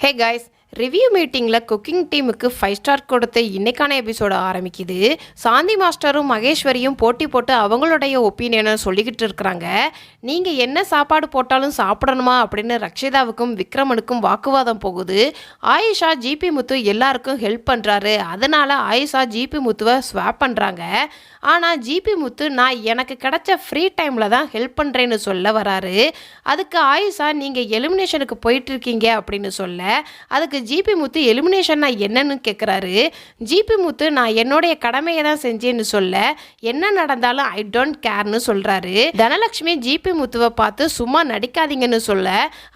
Hey guys, review மீட்டிங்கில் cooking டீமுக்கு 5 star கொடுத்த இன்னைக்கான எபிசோட ஆரம்பிக்குது. சாந்தி மாஸ்டரும் மகேஸ்வரியும் போட்டி போட்டு அவங்களுடைய ஒப்பீனியனை சொல்லிக்கிட்டு இருக்கிறாங்க. நீங்கள் என்ன சாப்பாடு போட்டாலும் சாப்பிடணுமா அப்படின்னு ரக்ஷிதாவுக்கும் விக்ரமனுக்கும் வாக்குவாதம் போகுது. ஆயிஷா ஜிபி முத்து எல்லாருக்கும் ஹெல்ப் பண்ணுறாரு, அதனால் ஆயிஷா ஜிபி முத்துவை ஸ்வாப் பண்ணுறாங்க. ஆனால் ஜிபி முத்து நான் எனக்கு கிடைச்ச ஃப்ரீ டைமில் தான் ஹெல்ப் பண்ணுறேன்னு சொல்ல வராரு. அதுக்கு ஆயிஷா நீங்கள் எலிமினேஷனுக்கு போயிட்டுருக்கீங்க அப்படின்னு சொல்ல, அதுக்கு ஜிபி முத்து எலிமினேஷன்னா என்னன்னு கேட்குறாரு. ஜிபி முத்து நான் என்னுடைய கடமையை தான் செஞ்சேன்னு சொல்ல, என்ன நடந்தாலும் ஐ டோன்ட் கேர்னு சொல்கிறாரு. தனலட்சுமி ஜிபி முத்துவை பார்த்து சும்மா நடிக்காதீங்கன்னு சொல்ல,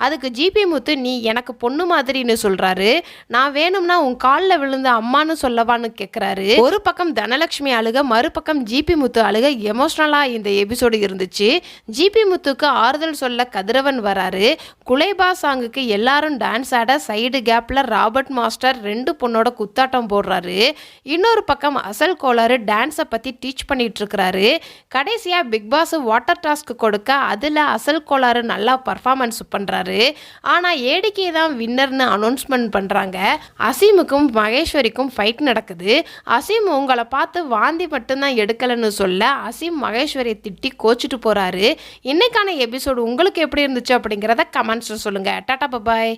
அதுக்கு ஜிபி முத்து நீ எனக்கு பொண்ணு மாதிரின்னு சொல்கிறாரு. நான் வேணும்னா உன் காலில் விழுந்து அம்மானு சொல்லவான்னு கேட்குறாரு. ஒரு பக்கம் தனலட்சுமி அழுக, மறுபக்கம் ஜிபி முத்து அழுக எமோஷ்னலாக இந்த எபிசோடு இருந்துச்சு. ஜிபி முத்துக்கு ஆறுதல் சொல்ல கதிரவன் வராரு. குலைபா சாங்குக்கு எல்லாரும் டான்ஸ் ஆட சைடு கேப்பில் ராபர்ட் மாஸ்டர் 2 பொண்ணோட குத்தாட்டம் போடுறாரு. இன்னொரு பக்கம் அசல் கோளாறு டான்ஸை பற்றி டீச் பண்ணிட்டு இருக்கிறாரு. கடைசியாக பிக் பாஸ் வாட்டர் டாஸ்க் கொடுக்க அதில் அசல் கோளாறு நல்லா பர்ஃபார்மன்ஸ் பண்ணுறாரு. ஆனால் ஏடிகே தான் வின்னர்னு அனௌன்ஸ்மெண்ட் பண்ணுறாங்க. அசீமுக்கும் மகேஸ்வரிக்கும் ஃபைட் நடக்குது. அசீம் உங்களை பார்த்து வாந்தி மட்டும்தான் எடுக்கலன்னு சொல்ல, அசீம் மகேஸ்வரியை திட்டி கோச்சிட்டு போகிறாரு. இன்னைக்கான எபிசோடு உங்களுக்கு எப்படி இருந்துச்சு அப்படிங்கிறத கமெண்ட்ஸில் சொல்லுங்கள். டாடா பாய்.